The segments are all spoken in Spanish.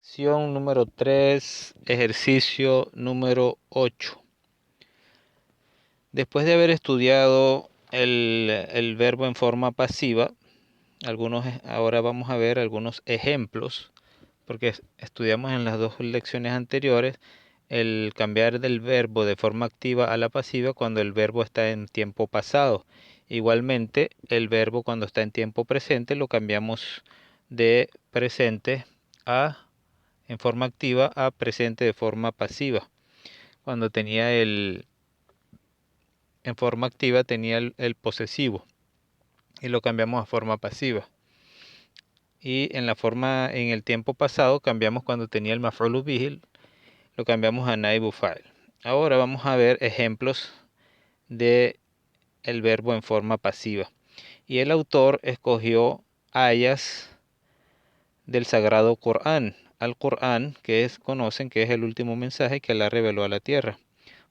Lección número 3, ejercicio número 8. Después de haber estudiado el verbo en forma pasiva, ahora vamos a ver algunos ejemplos, porque estudiamos en las dos lecciones anteriores el cambiar del verbo de forma activa a la pasiva cuando el verbo está en tiempo pasado. Igualmente, el verbo cuando está en tiempo presente lo cambiamos de presente en forma activa a presente de forma pasiva. Cuando tenía en forma activa tenía el posesivo y lo cambiamos a forma pasiva. Y en el tiempo pasado cambiamos cuando tenía el maf'ulu bihi, lo cambiamos a naibu fa'il. Ahora vamos a ver ejemplos de el verbo en forma pasiva. Y el autor escogió ayas del Sagrado Corán, al Corán, conocen que es el último mensaje que Allah reveló a la tierra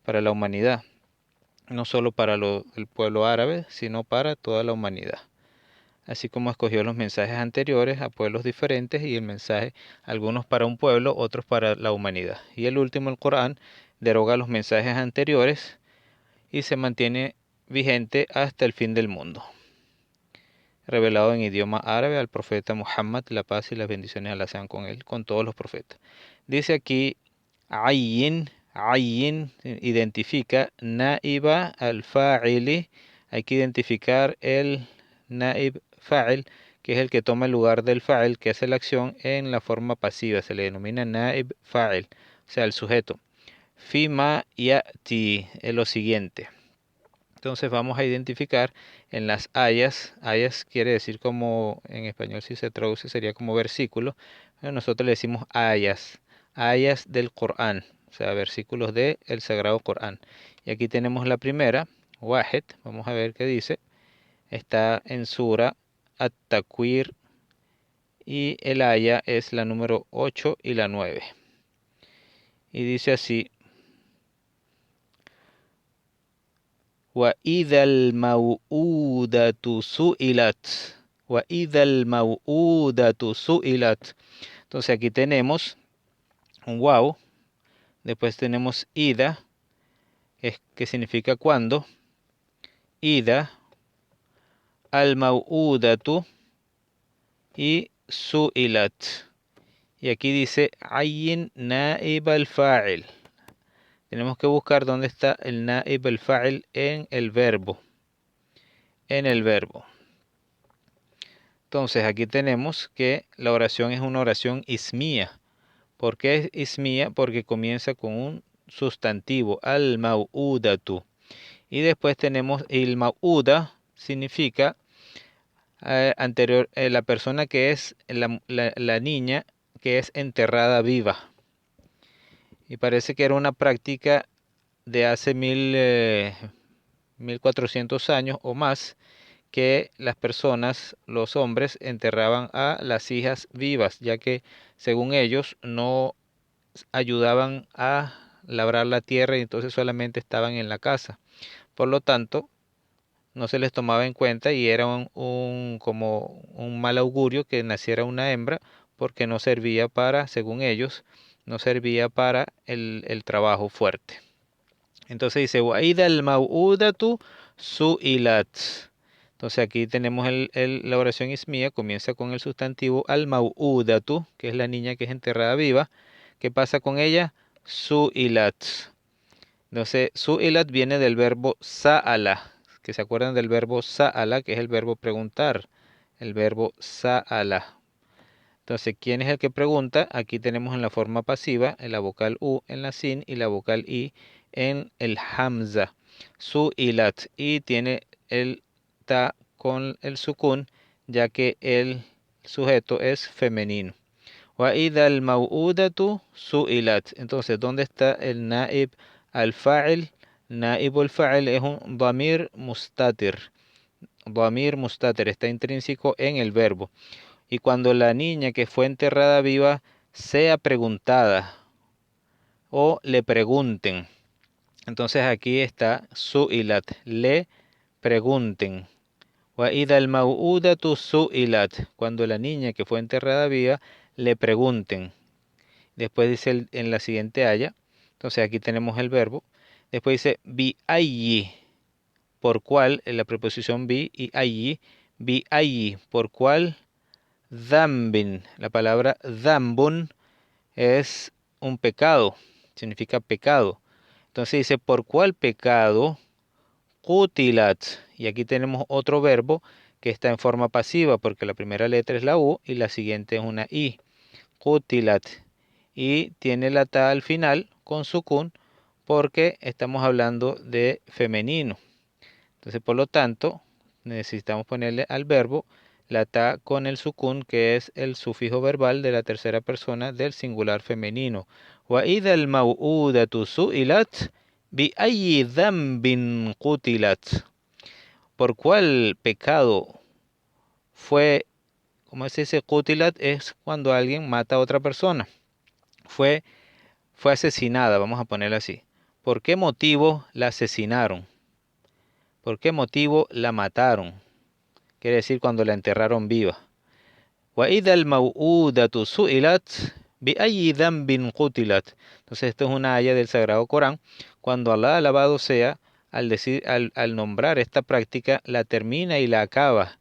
para la humanidad, no solo para el pueblo árabe, sino para toda la humanidad. Así como escogió los mensajes anteriores a pueblos diferentes y el mensaje, algunos para un pueblo, otros para la humanidad. Y el último, el Corán, deroga los mensajes anteriores y se mantiene vigente hasta el fin del mundo. Revelado en idioma árabe al profeta Muhammad, la paz y las bendiciones de Allah sean con él, con todos los profetas. Dice aquí, ayin identifica naiba al fa'ili. Hay que identificar el naib fa'il, que es el que toma el lugar del fa'il, que hace la acción en la forma pasiva. Se le denomina naib fa'il, o sea, el sujeto. Fima ya'ti es lo siguiente. Entonces vamos a identificar en las ayas quiere decir como en español si se traduce sería como versículo, nosotros le decimos ayas del Corán, o sea, versículos del Sagrado Corán. Y aquí tenemos la primera, Wahid, vamos a ver qué dice, está en Sura At-Takwir y el aya es la número 8 y la 9. Y dice así, وَإِذَا الْمَوْءُودَةُ سُئِلَتْ وَإِذَا الْمَوْءُودَةُ سُئِلَتْ. Entonces aquí tenemos un wow, después tenemos ida, que significa cuando, ida, al-mau'udatu y su'ilat. Y aquí dice ayin naib al-fa'il. Tenemos que buscar dónde está el naib al-fa'il en el verbo. Entonces aquí tenemos que la oración es una oración ismía. ¿Por qué es ismía? Porque comienza con un sustantivo, al-mau'udatu. Y después tenemos el mau'uda, significa la persona que es la niña que es enterrada viva. Y parece que era una práctica de hace 1400 años o más, que las personas, los hombres, enterraban a las hijas vivas, ya que según ellos no ayudaban a labrar la tierra y entonces solamente estaban en la casa. Por lo tanto, no se les tomaba en cuenta y era como un mal augurio que naciera una hembra porque no servía para, según ellos, no servía para el trabajo fuerte. Entonces dice, Waida al-mau'udatu su'ilat. Entonces aquí tenemos la oración ismía, comienza con el sustantivo al-mau'udatu, que es la niña que es enterrada viva. ¿Qué pasa con ella? Su'ilat. Entonces, su'ilat viene del verbo sa'ala, que se acuerdan del verbo sa'ala, que es el verbo preguntar, el verbo sa'ala. Entonces, ¿quién es el que pregunta? Aquí tenemos en la forma pasiva la vocal U en la sin y la vocal I en el hamza. Su'ilat. Y tiene el ta con el sukun, ya que el sujeto es femenino. Wa idha al mau'udatu su'ilat. Entonces, ¿dónde está el naib al-fa'il? Naib al-fa'il es un damir mustatir. Damir mustatir está intrínseco en el verbo. Y cuando la niña que fue enterrada viva sea preguntada o le pregunten. Entonces aquí está su'ilat, le pregunten. Wa idha al mau'udatu su'ilat. Cuando la niña que fue enterrada viva le pregunten. Después dice en la siguiente aya, entonces aquí tenemos el verbo. Después dice bi ayyi, por cuál, en la preposición bi ayyi, por cuál, dhambin. La palabra dhambun es un pecado, significa pecado. Entonces dice, ¿por cuál pecado? Qutilat. Y aquí tenemos otro verbo que está en forma pasiva, porque la primera letra es la U y la siguiente es una I. Qutilat. Y tiene la ta al final con sukun, porque estamos hablando de femenino. Entonces, por lo tanto, necesitamos ponerle al verbo la ta con el sukun, que es el sufijo verbal de la tercera persona del singular femenino. Wa idha al-maw'udatu su'ilat bi ayyi dhanbin qutilat. ¿Por cuál pecado fue, como se dice, qutilat? Es cuando alguien mata a otra persona. Fue, fue asesinada, vamos a ponerla así. ¿Por qué motivo la asesinaron? ¿Por qué motivo la mataron? Quiere decir cuando la enterraron viva. وَإِذَا الْمَوْءُودَةُ سُئِلَتْ بِأَيِّ ذَنْبٍ قُتِلَتْ. Entonces esto es una aya del Sagrado Corán. Cuando Allah alabado sea, al nombrar esta práctica, la termina y la acaba,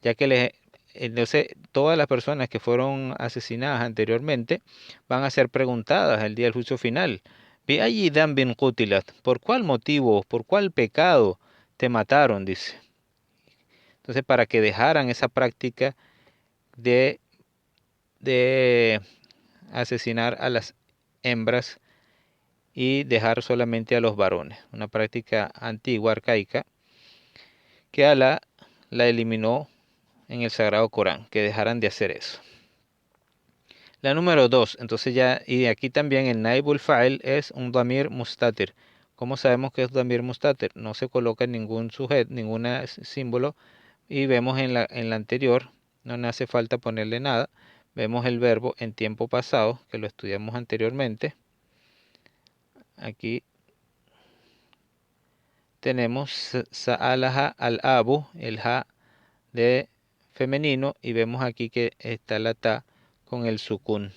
ya que entonces todas las personas que fueron asesinadas anteriormente van a ser preguntadas el día del juicio final. بِأَيِّ ذَنْبٍ قُتِلَتْ. ¿Por cuál motivo, por cuál pecado te mataron? Dice. Entonces, para que dejaran esa práctica de, de asesinar a las hembras y dejar solamente a los varones. Una práctica antigua, arcaica, que Alá la eliminó en el Sagrado Corán, que dejaran de hacer eso. La número 2, entonces ya, y aquí también el naibul fa'il es un damir mustatir. ¿Cómo sabemos que es damir mustatir? No se coloca ningún sujeto, ningún símbolo, y vemos en la anterior, no me hace falta ponerle nada, vemos el verbo en tiempo pasado, que lo estudiamos anteriormente. Aquí tenemos sa'alaha al-abu, el ja de femenino, y vemos aquí que está la ta con el sukun.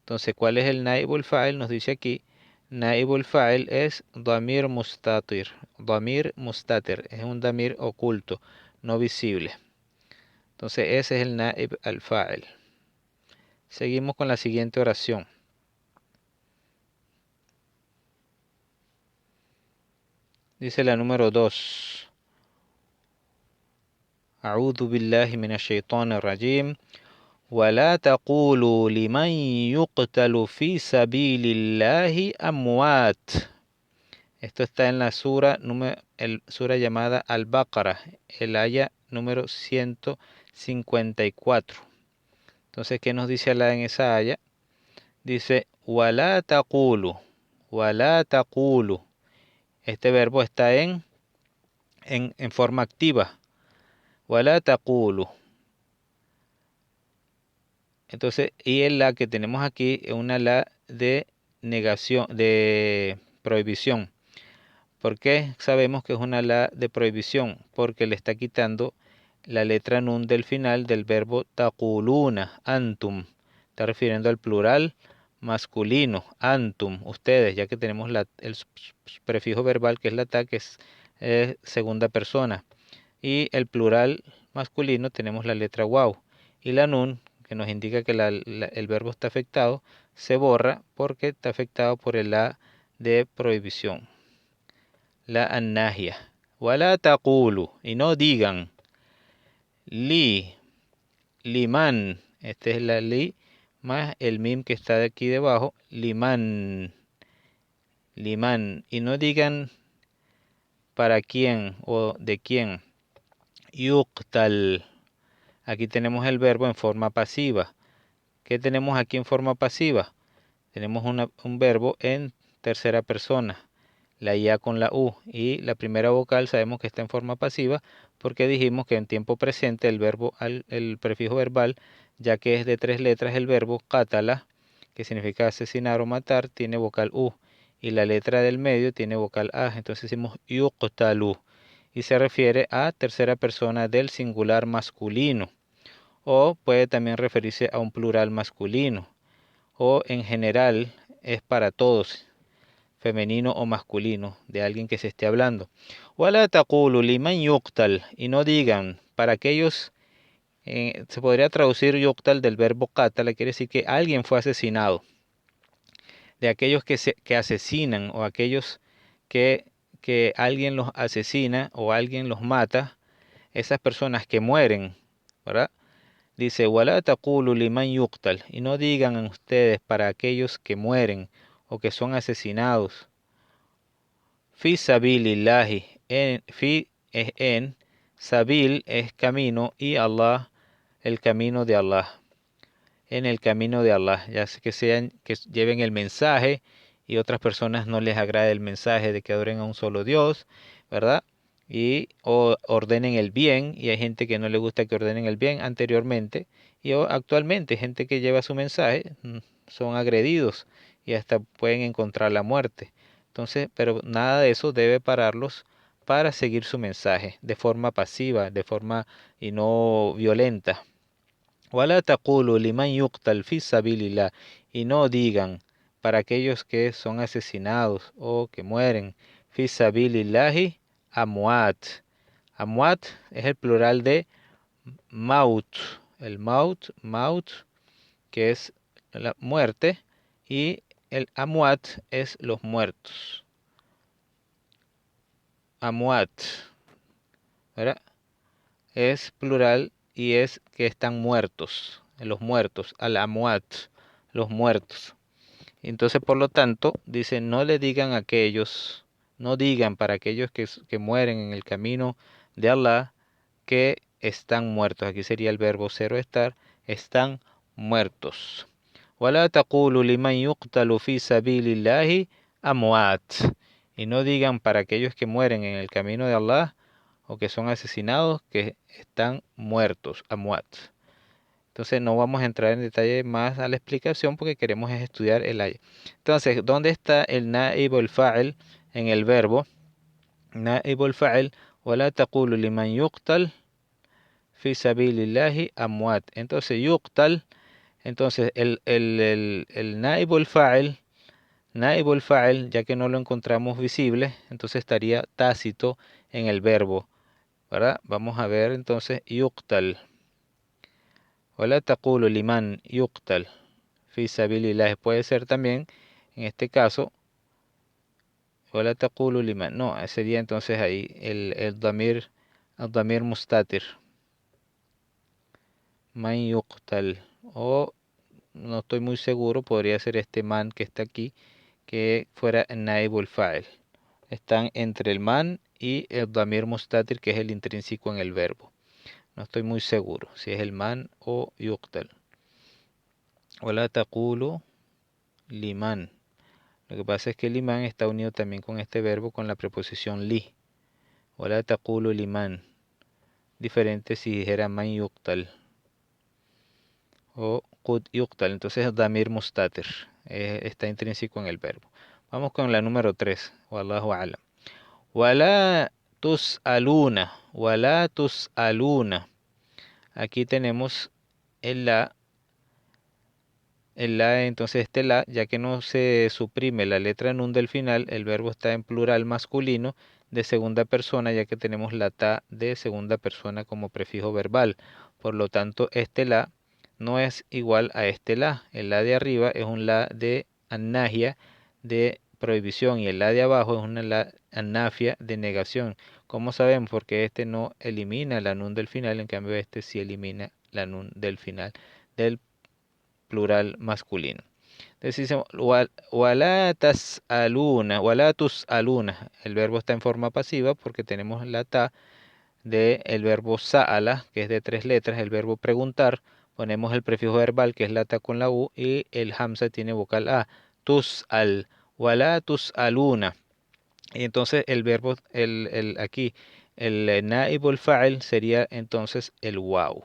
Entonces, ¿cuál es el naibul fa'il? Nos dice aquí, naibul fa'il es damir mustatir. Damir mustatir, es un damir oculto, no visible. Entonces, ese es el naib al-fa'il. Seguimos con la siguiente oración. Dice la número 2. A'udhu billahi minash shaitanir rajim. ولا تقولوا لمن يقتل في سبيل الله أموات. Esto está en la sura llamada Al-Baqarah, el aya número 154. Entonces, ¿qué nos dice Allah en esa aya? Dice, وَلَا تَقُولُ, وَلَا تَقُولُ. Este verbo está en forma activa. وَلَا تَقُولُ. Entonces, y el la que tenemos aquí es una la de negación, de prohibición. ¿Por qué sabemos que es una la de prohibición? Porque le está quitando la letra nun del final del verbo taquluna, antum. Está refiriendo al plural masculino, antum, ustedes, ya que tenemos el prefijo verbal que es la ta, que es segunda persona. Y el plural masculino tenemos la letra waw. Y la nun, que nos indica que el verbo está afectado, se borra porque está afectado por el la de prohibición. La annahia. Wala taqulu, y no digan. Li, liman, este es la li, más el mim que está de aquí debajo, liman, liman, y no digan para quién o de quién. Yuqtal, aquí tenemos el verbo en forma pasiva. ¿Qué tenemos aquí en forma pasiva? Tenemos un verbo en tercera persona, la IA con la U, y la primera vocal sabemos que está en forma pasiva porque dijimos que en tiempo presente el prefijo verbal, ya que es de 3 letras, el verbo qatala, que significa asesinar o matar, tiene vocal U, y la letra del medio tiene vocal A, entonces decimos yuqtalu, y se refiere a tercera persona del singular masculino, o puede también referirse a un plural masculino, o en general es para todos, femenino o masculino, de alguien que se esté hablando. Wala taqulu liman yuqtal, y no digan para aquellos, se podría traducir yuqtal del verbo qatala, quiere decir que alguien fue asesinado, de aquellos que asesinan o aquellos que, que alguien los asesina o alguien los mata, esas personas que mueren, ¿verdad? Dice, wala taqulu liman yuqtal, y no digan ustedes para aquellos que mueren o que son asesinados, fi sabilillahi, fi es en, sabil es camino y Allah, el camino de Allah, en el camino de Allah, ya sea que sean, que lleven el mensaje y otras personas no les agrade el mensaje de que adoren a un solo Dios, ¿verdad? Y o ordenen el bien, y hay gente que no le gusta que ordenen el bien anteriormente, y actualmente gente que lleva su mensaje son agredidos y hasta pueden encontrar la muerte. Entonces, pero nada de eso debe pararlos para seguir su mensaje de forma pasiva, de forma y no violenta. Wala taqulu liman yuqtal fi sabilillah, y no digan para aquellos que son asesinados o que mueren fi sabilillahi amwat. Amwat es el plural de maut. El maut, que es la muerte, y el amwat es los muertos. Amwat, ¿verdad? Es plural y es que están muertos, los muertos, al amwat, los muertos. Entonces, por lo tanto, dice, no le digan a aquellos, no digan para aquellos que mueren en el camino de Allah que están muertos. Aquí sería el verbo cero estar, están muertos. ولا تقولوا لمن يقتل في سبيل الله أموات. Y no digan para aquellos que mueren en el camino de Allah o que son asesinados que están muertos, amwat. Entonces no vamos a entrar en detalle más a la explicación porque queremos estudiar el ayah. Entonces, ¿dónde está el naib o el fa'il en el verbo? Naib o el fa'il, ولا تقولوا لمن يقتل في سبيل الله أموات. Entonces, yuqtal, entonces el naib o el fa'il, naib o el fa'il, ya que no lo encontramos visible, entonces estaría tácito en el verbo, ¿verdad? Vamos a ver entonces yuqtal. ولا تقولوا لمن يقتل في سبيل الله. Puede ser también, en este caso, ولا تقولوا لمن. No, sería entonces ahí el damir mustatir. Man yuqtal. O no estoy muy seguro, podría ser este man que está aquí, que fuera naibul fa'il. Están entre el man y el damir mustatir, que es el intrínseco en el verbo. No estoy muy seguro si es el man o yuqtal. ولا تقولوا liman. Lo que pasa es que liman está unido también con este verbo con la preposición li. Wala taqulu liman. Diferente si dijera man yuqtal o qud yuqtal. Entonces damir mustatir. Está intrínseco en el verbo. Vamos con la número 3. Wallahu alam. Wala tus'aluna. Wala tus'aluna. Aquí tenemos el la. El la, entonces este la, ya que no se suprime la letra nun del final, el verbo está en plural masculino de segunda persona, ya que tenemos la ta de segunda persona como prefijo verbal. Por lo tanto, este la no es igual a este la. El la de arriba es un la de annagia, de prohibición, y el la de abajo es una la annafia, de negación. ¿Cómo sabemos? Porque este no elimina la nun del final, en cambio este sí elimina la nun del final del plural masculino. Entonces dice, wala tas'aluna, wala tus'aluna. El verbo está en forma pasiva porque tenemos la ta del verbo sa'ala, que es de 3 letras, el verbo preguntar. Ponemos el prefijo verbal, que es la ta con la u, y el hamza tiene vocal a. Tus'al, wala tus'aluna. Y entonces el verbo, aquí, el naib el fa'il sería entonces el waw,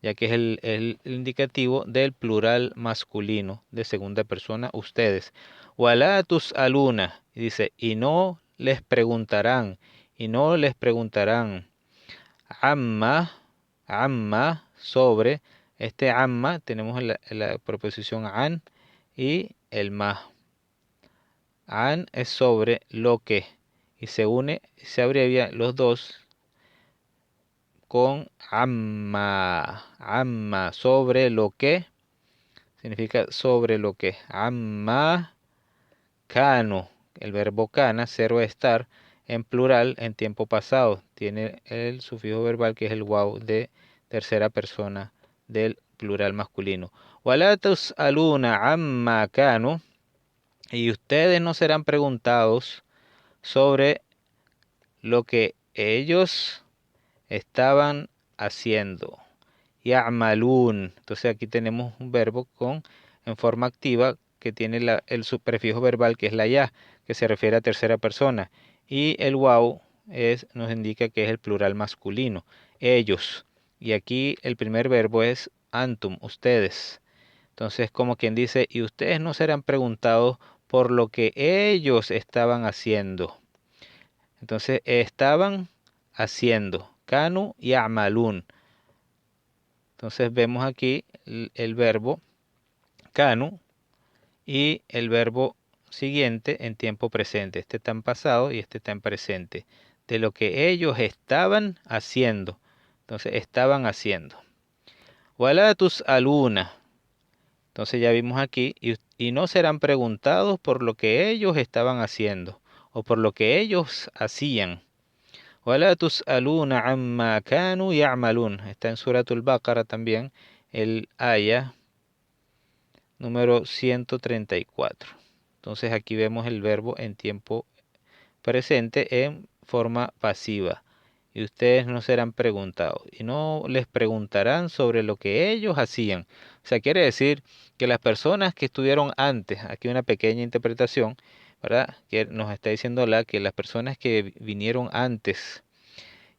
ya que es el indicativo del plural masculino de segunda persona, ustedes. Wala tus'aluna, y dice, y no les preguntarán, y no les preguntarán. Amma, amma, sobre, este amma, tenemos la preposición an, y el ma. An es sobre lo que y se une, se abrevia los dos con amma. Amma, sobre lo que, significa sobre lo que. Amma kanu, el verbo kana, ser o estar, en plural, en tiempo pasado. Tiene el sufijo verbal que es el waw de tercera persona del plural masculino. Wala tus'aluna amma kanu, y ustedes no serán preguntados sobre lo que ellos estaban haciendo. Ya'malun. Entonces aquí tenemos un verbo con en forma activa que tiene el prefijo verbal que es la ya, que se refiere a tercera persona. Y el waw nos indica que es el plural masculino. Ellos. Y aquí el primer verbo es antum, ustedes. Entonces como quien dice, y ustedes no serán preguntados por lo que ellos estaban haciendo. Entonces estaban haciendo. Kanu ya'malun. Entonces vemos aquí el verbo kanu y el verbo siguiente en tiempo presente. Este está en pasado y este está en presente. De lo que ellos estaban haciendo. Entonces estaban haciendo. Wala tus'aluna. Entonces ya vimos aquí y no serán preguntados por lo que ellos estaban haciendo o por lo que ellos hacían. Wala tus'aluna amma kanu ya'malun. Está en Suratul Baqara también, el aya número 134. Entonces aquí vemos el verbo en tiempo presente en forma pasiva. Y ustedes no serán preguntados. Y no les preguntarán sobre lo que ellos hacían. O sea, quiere decir que las personas que estuvieron antes, aquí una pequeña interpretación, ¿verdad? Que nos está diciendo que las personas que vinieron antes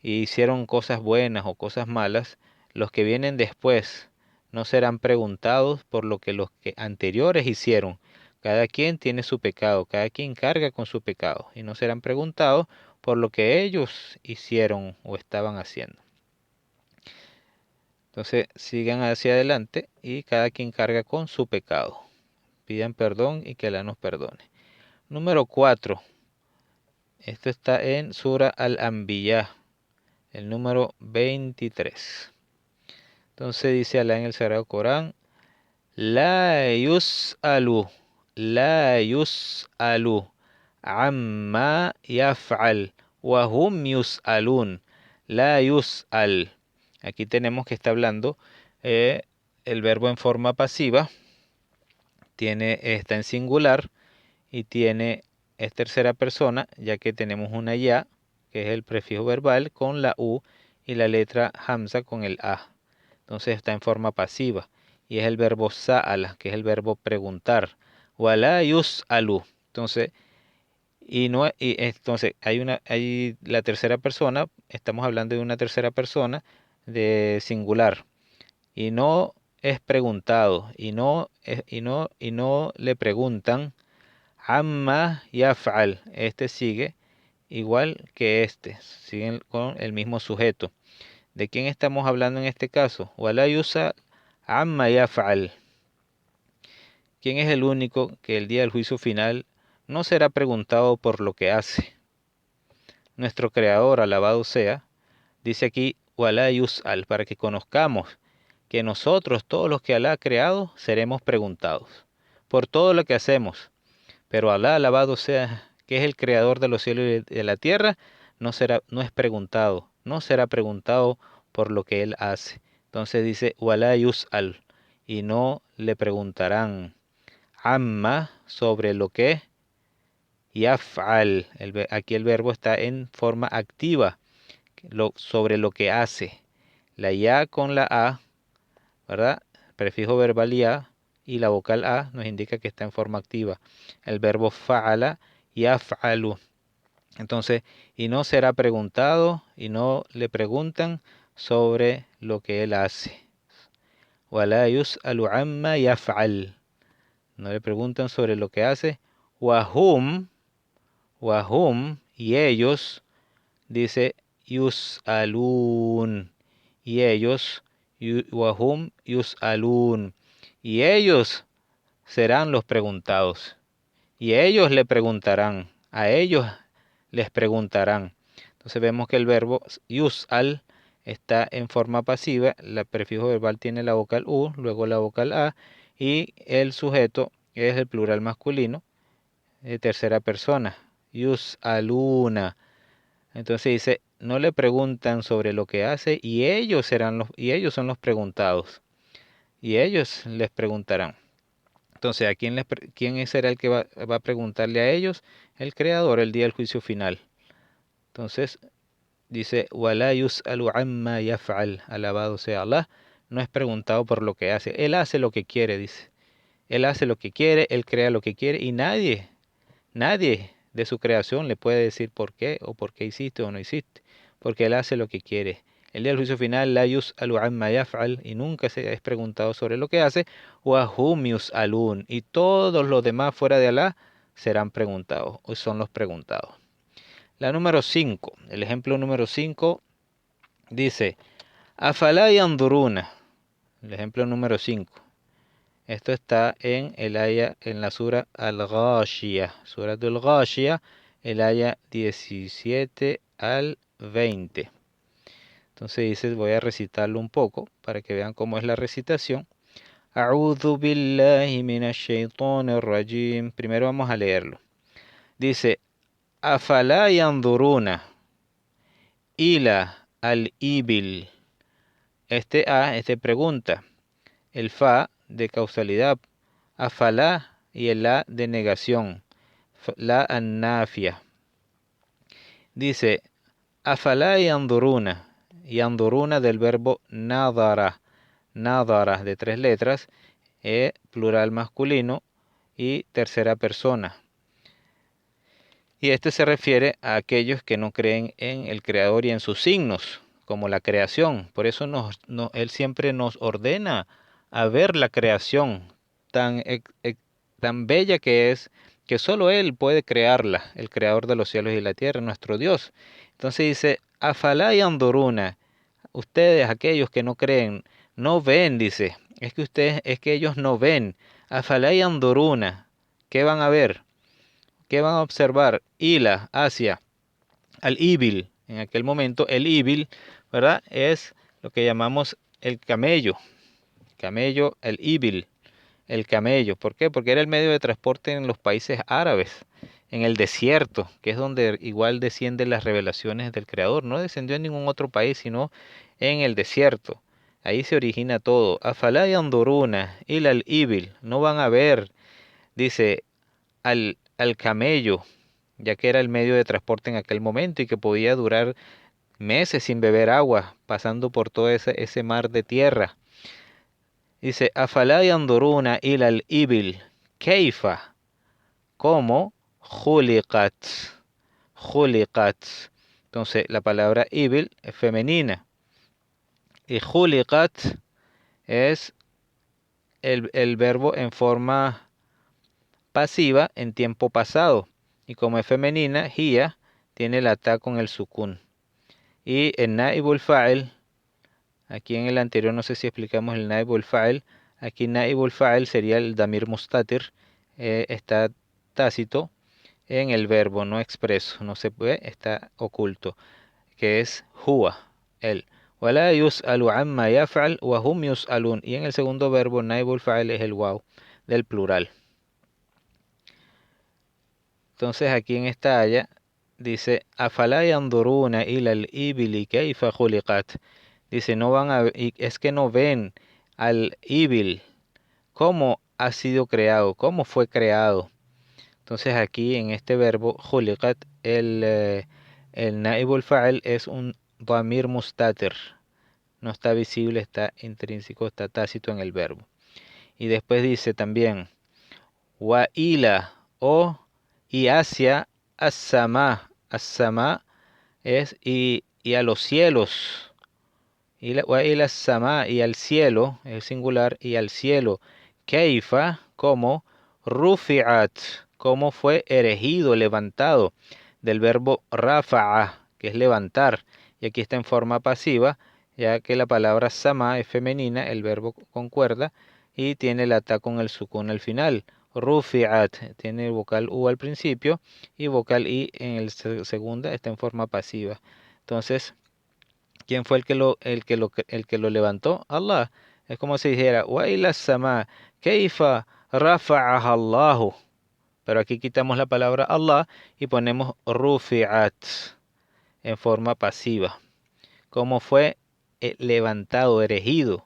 y hicieron cosas buenas o cosas malas, los que vienen después no serán preguntados por lo que los que anteriores hicieron. Cada quien tiene su pecado, cada quien carga con su pecado y no serán preguntados por lo que ellos hicieron o estaban haciendo. Entonces sigan hacia adelante y cada quien carga con su pecado. Pidan perdón y que Alá nos perdone. Número 4. Esto está en Sura Al-Anbiya, el número 23. Entonces dice Alá en el Sagrado Corán, La yus'alu, la yus'alu, amma yaf'al, wa hum yus'alun, la yus'al. Aquí tenemos que está hablando el verbo en forma pasiva, está en singular y es tercera persona, ya que tenemos una ya, que es el prefijo verbal, con la u y la letra hamza con el a. Entonces está en forma pasiva. Y es el verbo sa'ala, que es el verbo preguntar. Wala yus'alu. Entonces, entonces hay la tercera persona, estamos hablando de una tercera persona de singular. Y no es preguntado, y no le preguntan amma yaf'al. Este sigue igual que este, siguen con el mismo sujeto. ¿De quién estamos hablando en este caso? Wala yusa amma yaf'al. ¿Quién es el único que el día del juicio final no será preguntado por lo que hace? Nuestro Creador, alabado sea, dice aquí Wala yus'al, para que conozcamos que nosotros, todos los que Alá ha creado, seremos preguntados por todo lo que hacemos. Pero Alá, alabado sea, que es el creador de los cielos y de la tierra, no es preguntado, no será preguntado por lo que él hace. Entonces dice, Wala yus'al, y no le preguntarán amma sobre lo que yaf'al. Aquí el verbo está en forma activa, sobre lo que hace. La ya con la a, ¿verdad? Prefijo verbal ya y la vocal a nos indica que está en forma activa. El verbo fa'ala, yaf'alu. Entonces, y no será preguntado y no le preguntan sobre lo que él hace. Wala yus'alu amma yaf'al. No le preguntan sobre lo que hace. Wahum, wahum, y ellos, dice yus'alun. Y ellos, wahum yus'alun. Y ellos serán los preguntados. Y ellos le preguntarán, a ellos les preguntarán. Entonces vemos que el verbo yus'al está en forma pasiva, el prefijo verbal tiene la vocal U, luego la vocal A, y el sujeto es el plural masculino de tercera persona, yus'aluna. Entonces dice, no le preguntan sobre lo que hace y ellos son los preguntados. Y ellos les preguntarán. Entonces, ¿quién será el que va a preguntarle a ellos? El Creador, el día del juicio final. Entonces, dice, "Wala yus'alu amma yaf'al", alabado sea Allah, no es preguntado por lo que hace. Él hace lo que quiere, dice. Él hace lo que quiere, él crea lo que quiere y nadie de su creación le puede decir por qué o por qué hiciste o no hiciste, porque él hace lo que quiere. El día del juicio final, la yus'alu amma yaf'al, y nunca se es preguntado sobre lo que hace, wa hum yus'alun, y todos los demás fuera de Alá serán preguntados, o son los preguntados. La número 5, el ejemplo número 5 dice, afala yanduruna, el ejemplo número 5. Esto está en el aya, en la sura Al-Ghashiyah, suratul Ghashiyah, el aya 17 al 20. Entonces dice, voy a recitarlo un poco para que vean cómo es la recitación. A'udhu billahi minash shaitanir rajim. Primero vamos a leerlo. Dice, afala yanduruna ila al-ibil. Este pregunta. El fa de causalidad, afalá, y el la de negación, la annafia. Dice, afalá yanduruna del verbo nadara de 3 letras, plural masculino y tercera persona. Y este se refiere a aquellos que no creen en el Creador y en sus signos, como la creación. Por eso Él siempre nos ordena a ver la creación tan bella que es, que solo Él puede crearla, el Creador de los cielos y la tierra, nuestro Dios. Entonces dice, afalá yanduruna, ustedes, aquellos que no creen, no ven, dice, es que ellos no ven. Afalá yanduruna, ¿qué van a ver? ¿Qué van a observar? Ila, hacia al ibil. En aquel momento, el ibil, ¿verdad? Es lo que llamamos el camello. Camello, el ibil, el camello. ¿Por qué? Porque era el medio de transporte en los países árabes, en el desierto, que es donde igual descienden las revelaciones del Creador. No descendió en ningún otro país, sino en el desierto. Ahí se origina todo. Afalá yanduruna, ila al ibil. No van a ver, dice, al camello, ya que era el medio de transporte en aquel momento y que podía durar meses sin beber agua, pasando por todo ese mar de tierra. Dice, afalá yanduruna ila al ibil, keifa, como juliqat, juliqat. Entonces, la palabra ibil es femenina y juliqat es el verbo en forma pasiva en tiempo pasado. Y como es femenina, hiya tiene la ta con el sukun. Y el naibul fa'il, aquí en el anterior no sé si explicamos el naibul fa'il, aquí naibul fa'il sería el damir mustatir, está tácito en el verbo, no expreso, no se ve, está oculto, que es huwa, él. Wala yus'alu amma yaf'al wa hum yus'alun. Y en el segundo verbo, naibul fa'il es el waw del plural. Entonces aquí en esta aya dice, afala yanduruna ila al-ibili kayfa khuliqat. Dice, no van a es que no ven al ibil cómo ha sido creado, cómo fue creado. Entonces aquí en este verbo khuliqat el naibul fa'il es un damir mustatir. No está visible, está intrínseco, está tácito en el verbo. Y después dice también wa ila o y hacia as-sama. As-sama es y a los cielos. Wa ila as-sama y al cielo, es singular, y al cielo. Keifa, como rufi'at, como fue erigido, levantado, del verbo rafa'a, que es levantar. Y aquí está en forma pasiva, ya que la palabra sama es femenina, el verbo concuerda, y tiene la ta con el sukun al final. Rufi'at tiene vocal U al principio y vocal I en el segunda, está en forma pasiva. Entonces, ¿quién fue el que lo levantó? Allah. Es como si dijera, wa ila sama, kaifa rafa'aha Allahu. Pero aquí quitamos la palabra Allah y ponemos rufi'at en forma pasiva. ¿Cómo fue levantado, erigido?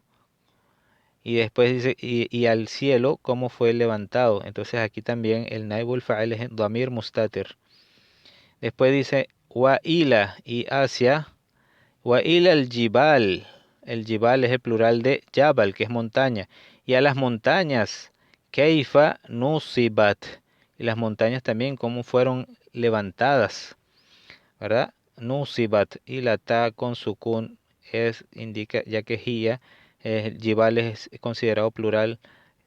Y después dice, y al cielo, ¿cómo fue levantado? Entonces aquí también el naibul fa'il es damir mustatir. Después dice, wa ila y hacia, wa ila el jibal. El jibal es el plural de jabal, que es montaña. Y a las montañas, keifa nusibat. Y las montañas también, ¿cómo fueron levantadas? ¿Verdad? Nusibat. Y la ta con sukun indica, ya que hiya, jibal es considerado plural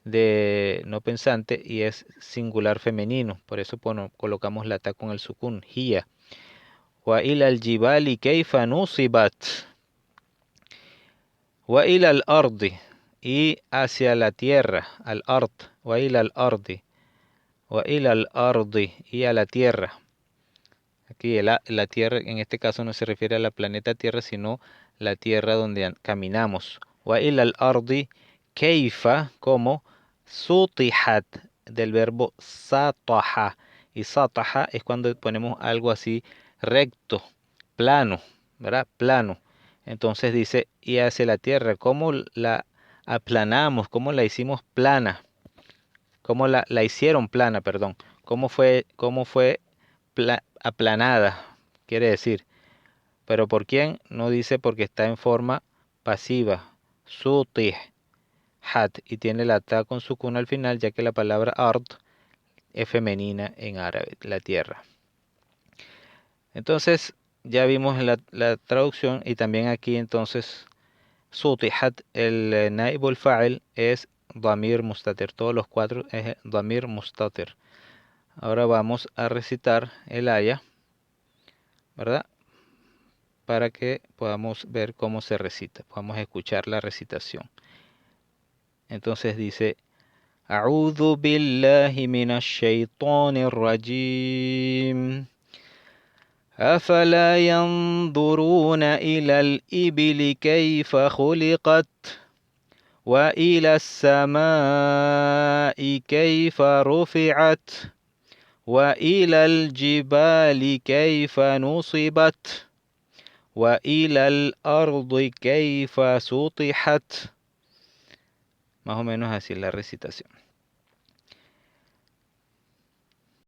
de no pensante y es singular femenino. Por eso colocamos la ta con el sukun, hiya. Wa ila al jibali keifa nusibat. Wa ila al ardi. Y hacia la tierra, al ard. Wa ila al ardi. Wa ila al ardi. Y a la tierra. Aquí la tierra en este caso no se refiere a la planeta Tierra, sino la tierra donde caminamos. Wa ila al ardi keifa, como sutihat, del verbo sataha. Y sataha es cuando ponemos algo así recto, plano, ¿verdad? Plano. Entonces dice, y hacia la tierra, ¿cómo la aplanamos? ¿Cómo la hicimos plana? ¿Cómo la hicieron plana, perdón? ¿Cómo fue aplanada? Quiere decir. ¿Pero por quién? No dice porque está en forma pasiva. Sutih, hat, y tiene la ta con sukun al final, ya que la palabra ard es femenina en árabe, la tierra. Entonces, ya vimos la traducción y también aquí entonces, sutihat, el naibul fa'il es damir mustatir. Todos los cuatro es damir mustatir. Ahora vamos a recitar el aya, ¿verdad? Para que podamos ver cómo se recita, podamos escuchar la recitación. Entonces dice, A'udhu billahi minash shaitanir rajim. أفلا ينظرون إلى الإبل كيف خلقت وإلى السماء كيف رفعت وإلى الجبال كيف نصبت وإلى الأرض كيف سطحت. Más o menos así la recitación.